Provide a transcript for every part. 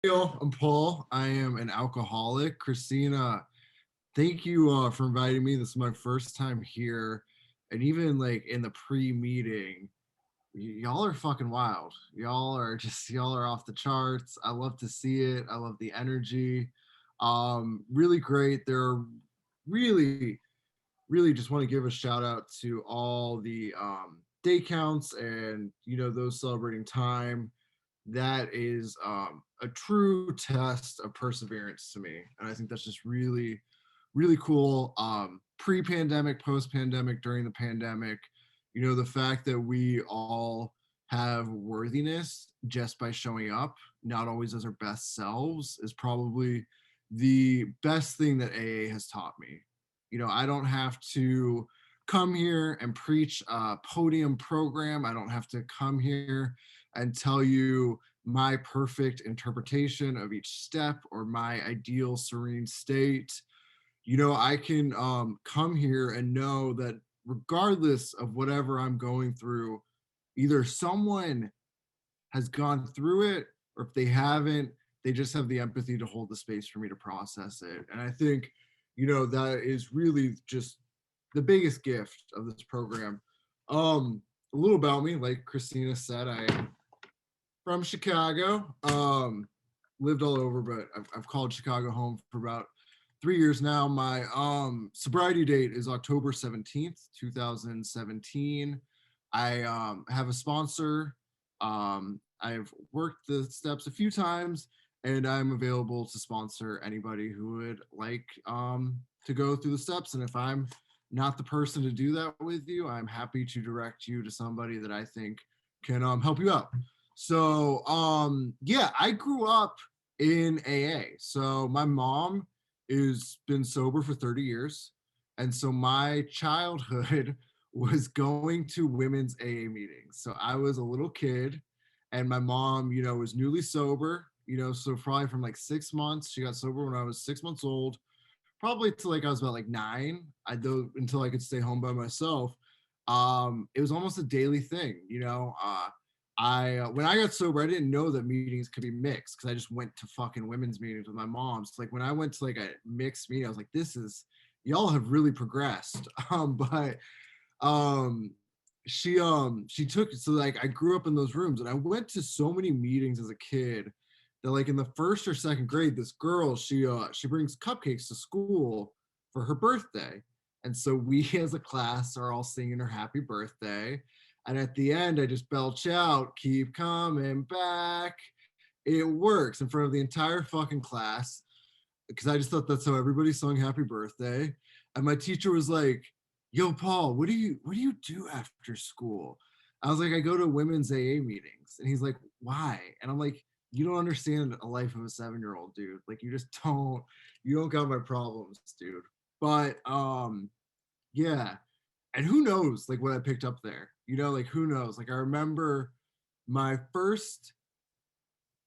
I'm Paul. I am an alcoholic. Christina, thank you for inviting me. This is my first time here. And even like in the pre-meeting, y'all are fucking wild. Y'all are off the charts. I love to see it. I love the energy. Really great. They're really, really just want to give a shout out to all the day counts and those celebrating time. That is a true test of perseverance to me, and I think that's just really, really cool. Pre-pandemic, post-pandemic, during the pandemic, the fact that we all have worthiness just by showing up, not always as our best selves, is probably the best thing that AA has taught me. I don't have to come here and preach a podium program. I don't have to come here and tell you my perfect interpretation of each step or my ideal serene state. I can come here and know that regardless of whatever I'm going through, either someone has gone through it, or if they haven't, they just have the empathy to hold the space for me to process it. And I think, that is really just the biggest gift of this program. A little about me, like Christina said, I am from Chicago. Lived all over, but I've called Chicago home for about 3 years now. My sobriety date is October 17th, 2017. I have a sponsor. I've worked the steps a few times, and I'm available to sponsor anybody who would like to go through the steps. And if I'm not the person to do that with you, I'm happy to direct you to somebody that I think can help you out. So yeah, I grew up in AA. So my mom is been sober for 30 years. And so my childhood was going to women's AA meetings. So I was a little kid and my mom, was newly sober, so probably from like 6 months. She got sober when I was 6 months old, probably till like I was about like nine. I do until I could stay home by myself. It was almost a daily thing, I when I got sober, I didn't know that meetings could be mixed because I just went to fucking women's meetings with my mom. So like when I went to like a mixed meeting, I was like, this is y'all have really progressed. But um she took, so like I grew up in those rooms and I went to so many meetings as a kid that like in the first or second grade, this girl, she brings cupcakes to school for her birthday. And so we as a class are all singing her happy birthday. And at the end, I just belch out, keep coming back. It works in front of the entire fucking class because I just thought that's how everybody sung happy birthday. And my teacher was like, yo, Paul, what do you do after school? I was like, I go to women's AA meetings. And he's like, why? And I'm like, you don't understand a life of a 7-year-old, dude. Like you don't got my problems, dude. But yeah. And who knows like what I picked up there? Like who knows? Like I remember my first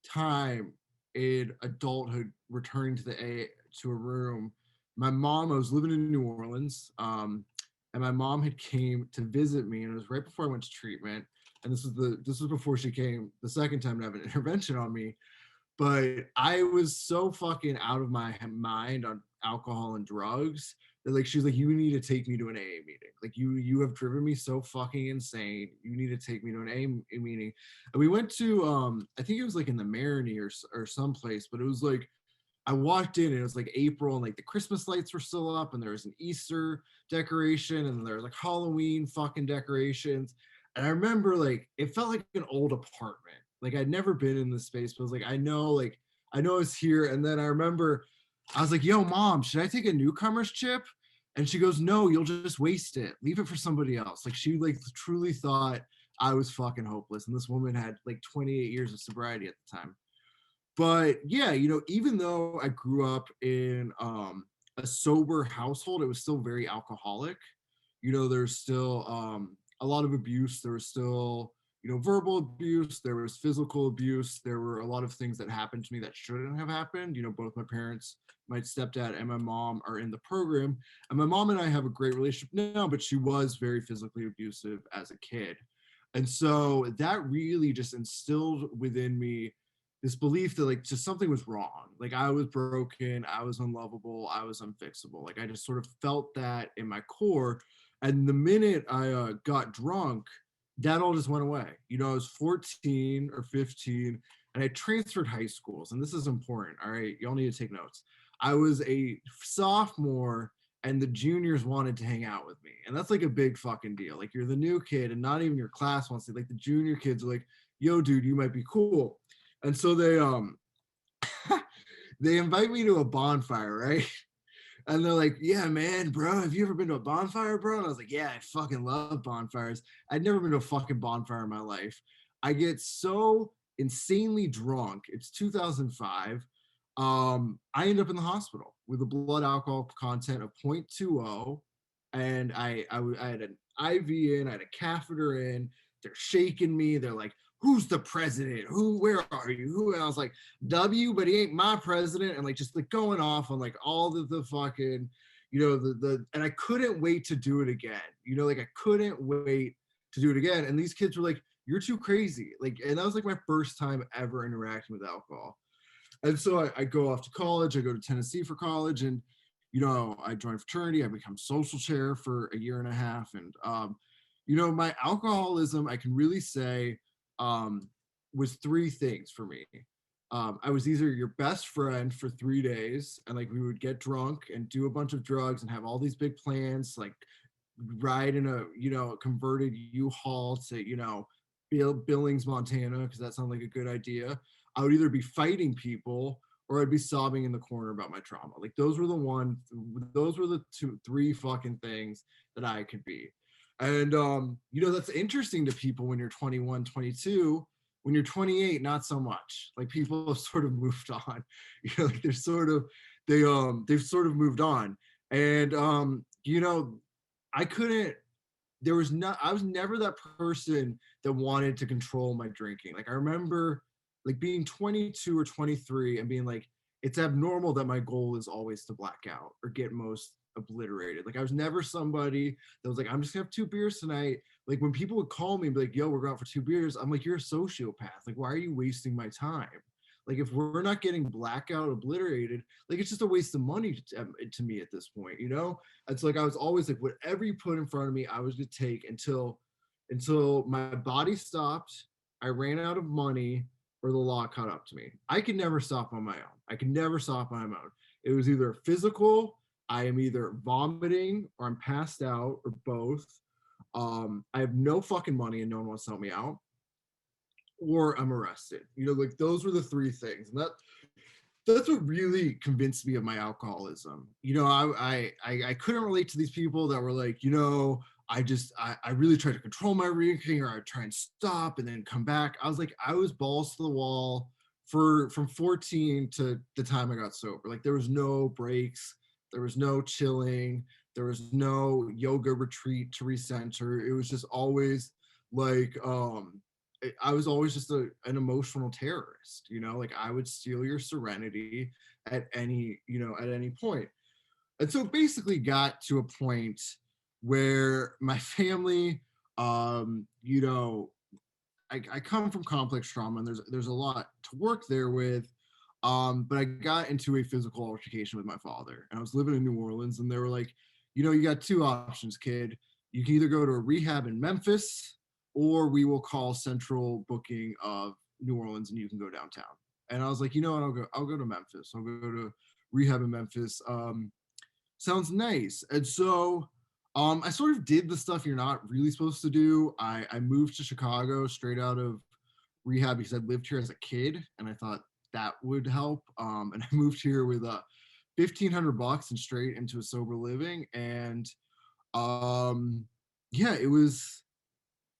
time in adulthood returning to a room. My mom, I was living in New Orleans, and my mom had came to visit me, and it was right before I went to treatment. And this was before she came the second time to have an intervention on me. But I was so fucking out of my mind on alcohol and drugs that like she was like, you need to take me to an AA meeting. Like you have driven me so fucking insane. You need to take me to an AA meeting. And we went to I think it was like in the Maroney or someplace, but it was like I walked in and it was like April and like the Christmas lights were still up and there was an Easter decoration and there was like Halloween fucking decorations. And I remember like it felt like an old apartment. Like I'd never been in this space, but I was like, I know it's here. And then I remember I was like, yo, mom, should I take a newcomer's chip? And she goes, no, you'll just waste it. Leave it for somebody else. Like she like truly thought I was fucking hopeless. And this woman had like 28 years of sobriety at the time. But yeah, even though I grew up in a sober household, it was still very alcoholic. There's still a lot of abuse. There was still, verbal abuse. There was physical abuse. There were a lot of things that happened to me that shouldn't have happened. Both my parents, my stepdad, and my mom are in the program. And my mom and I have a great relationship now, but she was very physically abusive as a kid. And so that really just instilled within me this belief that like just something was wrong. Like I was broken, I was unlovable, I was unfixable. Like I just sort of felt that in my core. And the minute I got drunk, that all just went away. You know, I was 14 or 15 and I transferred high schools. And this is important. All right. Y'all need to take notes. I was a sophomore and the juniors wanted to hang out with me. And that's like a big fucking deal. Like you're the new kid and not even your class wants to, like the junior kids are like, yo, dude, you might be cool. And so they invite me to a bonfire, right? And they're like, yeah, man, bro, have you ever been to a bonfire, bro? And I was like, yeah, I fucking love bonfires. I'd never been to a fucking bonfire in my life. I get so insanely drunk. It's 2005. I end up in the hospital with a blood alcohol content of 0.20. And I had an IV in, I had a catheter in. They're shaking me. They're like, who's the president? Where are you? Who? And I was like, W, but he ain't my president. And like, just like going off on like all the fucking, you know, and I couldn't wait to do it again. You know, like I couldn't wait to do it again. And these kids were like, you're too crazy. Like, and that was like my first time ever interacting with alcohol. And so I go off to college. I go to Tennessee for college, and you know, I joined fraternity. I become social chair for a year and a half, and you know, my alcoholism, I can really say, um, was three things for me. I was either your best friend for 3 days, and like we would get drunk and do a bunch of drugs and have all these big plans, like ride in a converted U-Haul to Billings, Montana, because that sounded like a good idea. I would either be fighting people or I'd be sobbing in the corner about my trauma. Like those were the three fucking things that I could be. And you know, that's interesting to people when you're 21, 22. When you're 28, not so much. Like people have sort of moved on. You know, like they've sort of moved on. And you know, I couldn't I was never that person that wanted to control my drinking. Like I remember like being 22 or 23 and being like, it's abnormal that my goal is always to black out or get most obliterated. Like I was never somebody that was like, I'm just gonna have 2 beers tonight. Like when people would call me and be like, yo, we're going out for 2 beers, I'm like, you're a sociopath. Like, why are you wasting my time? Like if we're not getting blackout obliterated, like it's just a waste of money to me at this point, you know? It's like I was always like, whatever you put in front of me, I was gonna take until my body stopped, I ran out of money, or the law caught up to me. I could never stop on my own. I could never stop on my own. It was either physical, I am either vomiting or I'm passed out or both. I have no fucking money and no one wants to help me out, or I'm arrested. You know, like those were the three things. And that's what really convinced me of my alcoholism. You know, I couldn't relate to these people that were like, you know, I really try to control my drinking, or I try and stop and then come back. I was like, I was balls to the wall from 14 to the time I got sober. Like there was no breaks, there was no chilling, there was no yoga retreat to recenter. It was just always like I was always just an emotional terrorist, you know, like I would steal your serenity at any point. And so it basically got to a point where my family, you know, I come from complex trauma and there's a lot to work there with. But I got into a physical altercation with my father, and I was living in New Orleans, and they were like, you know, you got two options, kid. You can either go to a rehab in Memphis, or we will call central booking of New Orleans and you can go downtown. And I was like, you know what, I'll go to Memphis. I'll go to rehab in Memphis. Sounds nice. And so I sort of did the stuff you're not really supposed to do. I moved to Chicago straight out of rehab because I lived here as a kid and I thought that would help. And I moved here with $1,500 and straight into a sober living. And yeah, it was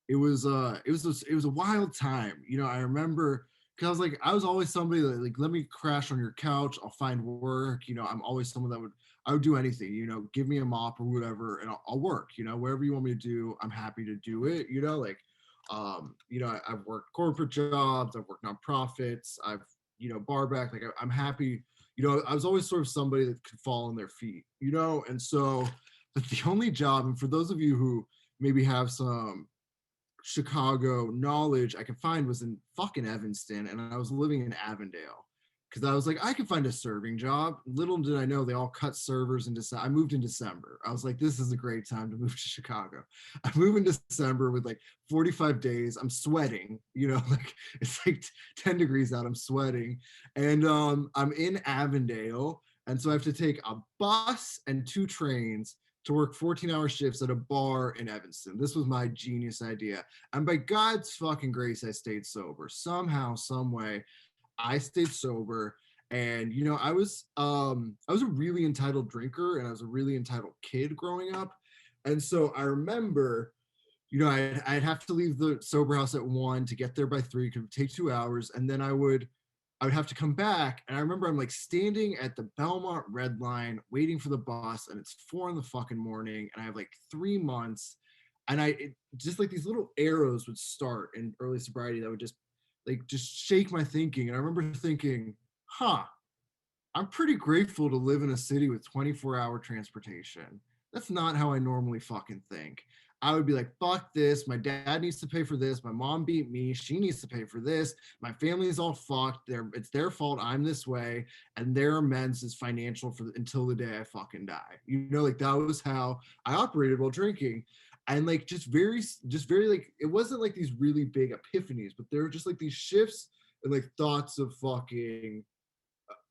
a wild time. You know, I remember because I was always somebody that like, let me crash on your couch, I'll find work. You know, I'm always someone that I would do anything, you know, give me a mop or whatever and I'll work, you know, wherever you want me to do, I'm happy to do it, you know, like you know, I've worked corporate jobs, I've worked nonprofits, I've, you know, bar back, like I'm happy, you know, I was always sort of somebody that could fall on their feet, you know, and so but the only job, and for those of you who maybe have some Chicago knowledge I could find was in fucking Evanston, and I was living in Avondale because I was like, I could find a serving job. Little did I know they all cut servers in December. I moved in December. I was like, this is a great time to move to Chicago. I move in December with like 45 days. I'm sweating, like it's like 10 degrees out. I'm sweating. And I'm in Avondale. And so I have to take a bus and 2 trains to work 14-hour shifts at a bar in Evanston. This was my genius idea. And by God's fucking grace, I stayed sober. Somehow, some way, I stayed sober. And I was a really entitled drinker, and I was a really entitled kid growing up. And so I remember, I'd have to leave the sober house at 1 to get there by 3. It could take 2 hours, and then I would have to come back. And I remember I'm like standing at the Belmont Red Line waiting for the bus, and it's 4 in the fucking morning, and I have like 3 months. And just like these little arrows would start in early sobriety that would just shake my thinking. And I remember thinking, huh, I'm pretty grateful to live in a city with 24-hour transportation. That's not how I normally fucking think. I would be like, fuck this. My dad needs to pay for this. My mom beat me. She needs to pay for this. My family is all fucked. It's their fault I'm this way. And their amends is financial until the day I fucking die. Like that was how I operated while drinking. And like just very like, it wasn't like these really big epiphanies, but there were just like these shifts and like thoughts of fucking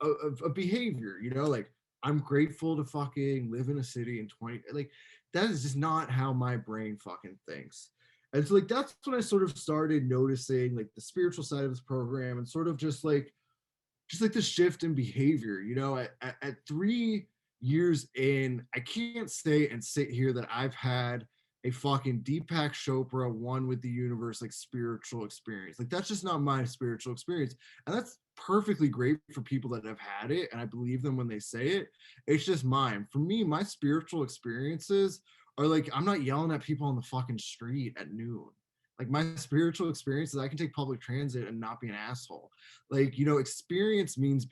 of behavior, like I'm grateful to fucking live in a city in 20, like that is just not how my brain fucking thinks. And so like that's when I sort of started noticing like the spiritual side of this program, and sort of just like the shift in behavior. At 3 years in, I can't say and sit here that I've had a fucking Deepak Chopra one with the universe like spiritual experience. Like that's just not my spiritual experience. And that's perfectly great for people that have had it, and I believe them when they say it. It's just mine. For me, my spiritual experiences are like, I'm not yelling at people on the fucking street at noon. Like my spiritual experiences, I can take public transit and not be an asshole. Like, experience means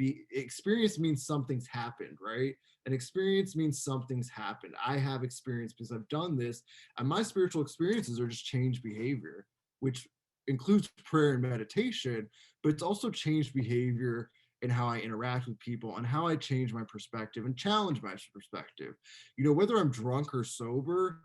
something's happened, right? An experience means something's happened. I have experience because I've done this, and my spiritual experiences are just changed behavior, which includes prayer and meditation, but it's also changed behavior in how I interact with people and how I change my perspective and challenge my perspective. Whether I'm drunk or sober,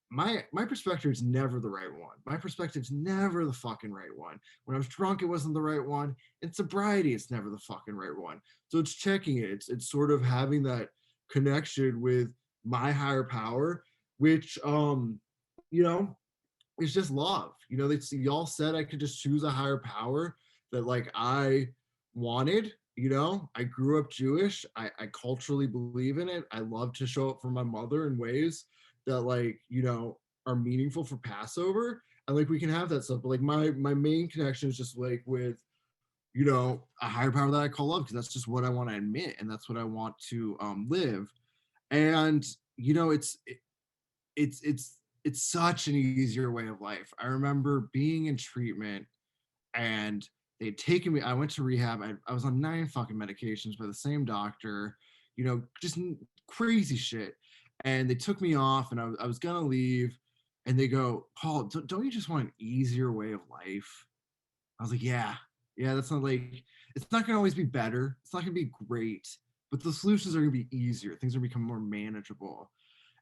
my perspective is never the right one. My perspective's never the fucking right one. When I was drunk, it wasn't the right one. In sobriety, it's never the fucking right one. So it's checking it. It's sort of having that connection with my higher power, which you know, is just love. Y'all said I could just choose a higher power that like I wanted. I grew up Jewish. I culturally believe in it. I love to show up for my mother in ways that like, are meaningful for Passover. And like we can have that stuff. But like my main connection is just like with, a higher power that I call love, because that's just what I want to admit, and that's what I want to live. And it's such an easier way of life. I remember being in treatment, and they'd taken me. I went to rehab. I was on 9 fucking medications by the same doctor, just crazy shit. And they took me off, and I was gonna leave, and they go, Paul, don't you just want an easier way of life? I was like, yeah, that's not like, it's not gonna always be better. It's not gonna be great, but the solutions are gonna be easier. Things are gonna become more manageable.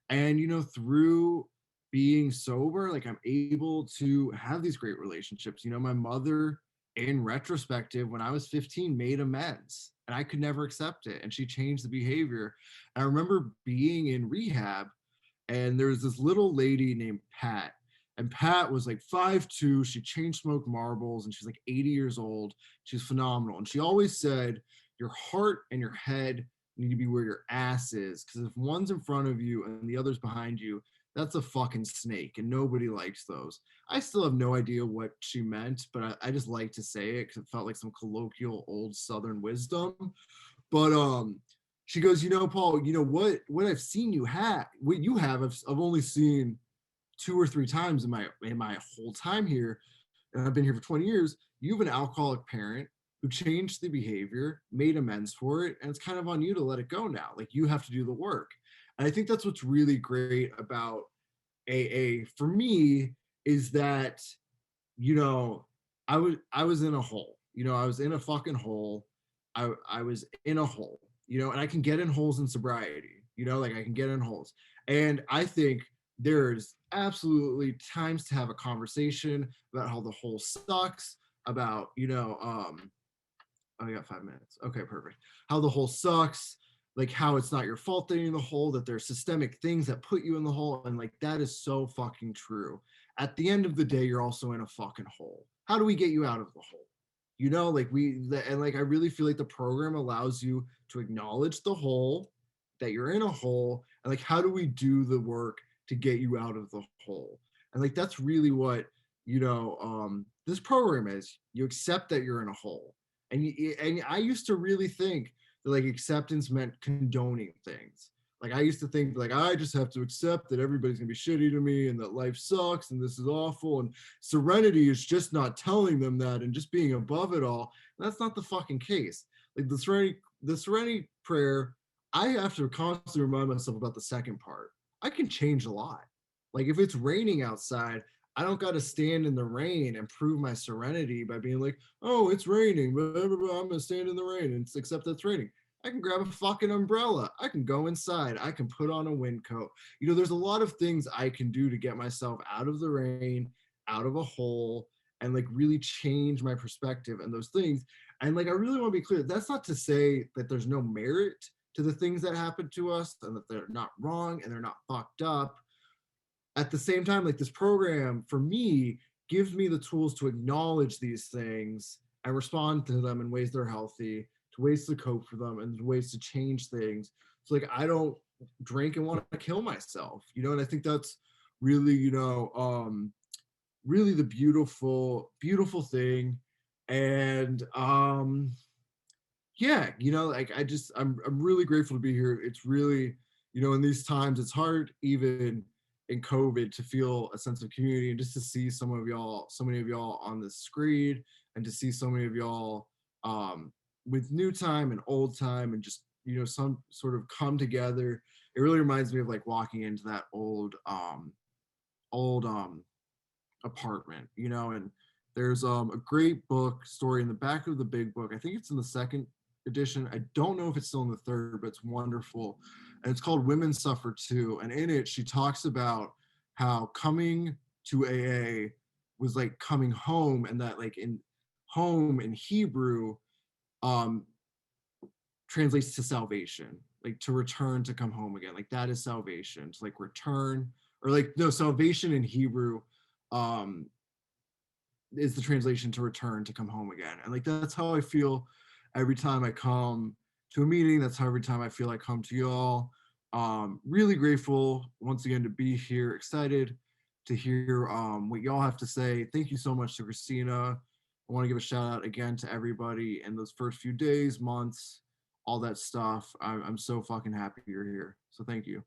And through being sober, like I'm able to have these great relationships. My mother, in retrospective, when I was 15, made amends, and I could never accept it, and she changed the behavior. And I remember being in rehab, and there was this little lady named Pat. And Pat was like 5'2". She chain smoked marbles, and she's like 80 years old. She's phenomenal. And she always said, your heart and your head need to be where your ass is. Because if one's in front of you and the other's behind you, that's a fucking snake, and nobody likes those. I still have no idea what she meant, but I just like to say it because it felt like some colloquial old Southern wisdom. But she goes, Paul, what I've seen you have, what you have, I've only seen 2 or 3 times in my whole time here, and I've been here for 20 years. You have an alcoholic parent who changed the behavior, made amends for it, and it's kind of on you to let it go now. Like you have to do the work. And I think that's what's really great about AA for me, is that, you know, I was in a hole. I was in a fucking hole. I was in a hole, and I can get in holes in sobriety, like I can get in holes. And I think there's absolutely times to have a conversation about how the hole sucks, about, oh, I got 5 minutes. Okay, perfect. How the hole sucks, like how it's not your fault that you're in the hole, that there's systemic things that put you in the hole. And like that is so fucking true. At the end of the day, you're also in a fucking hole. How do we get you out of the hole? And like I really feel like the program allows you to acknowledge the hole, that you're in a hole, and like how do we do the work to get you out of the hole? And like that's really what this program is. You accept that you're in a hole, and I used to really think that like acceptance meant condoning things. Like I used to think like I just have to accept that everybody's gonna be shitty to me and that life sucks and this is awful. And serenity is just not telling them that and just being above it all. And that's not the fucking case. Like the serenity prayer, I have to constantly remind myself about the second part. I can change a lot. Like if it's raining outside, I don't got to stand in the rain and prove my serenity by being like, oh, it's raining, but I'm gonna stand in the rain and accept that it's raining. I can grab a fucking umbrella. I can go inside. I can put on a wind coat. There's a lot of things I can do to get myself out of the rain, out of a hole, and like really change my perspective and those things. And like I really want to be clear, that's not to say that there's no merit to the things that happen to us and that they're not wrong and they're not fucked up. At the same time, like this program for me gives me the tools to acknowledge these things and respond to them in ways that are healthy, to ways to cope for them, and ways to change things. So like I don't drink and want to kill myself, and I think that's really, really the beautiful, beautiful thing. And yeah, like I'm really grateful to be here. It's really, in these times, it's hard even in COVID to feel a sense of community and just to see so many of y'all on the screen, and to see so many of y'all with new time and old time, and just some sort of come together. It really reminds me of like walking into that old apartment, and there's a great book story in the back of the big book. I think it's in the second edition. I don't know if it's still in the third, but it's wonderful. And it's called Women Suffer Too. And in it, she talks about how coming to AA was like coming home, and that like in home in Hebrew um translates to salvation, like to return, to come home again. Like that is salvation. To like return, or like no, salvation in Hebrew um is the translation to return, to come home again. And like that's how I feel every time I come to a meeting. That's how every time I feel I come to y'all. Really grateful once again to be here, excited to hear what y'all have to say. Thank you so much to Christina. I want to give a shout out again to everybody in those first few days, months, all that stuff. I'm so fucking happy you're here. So thank you.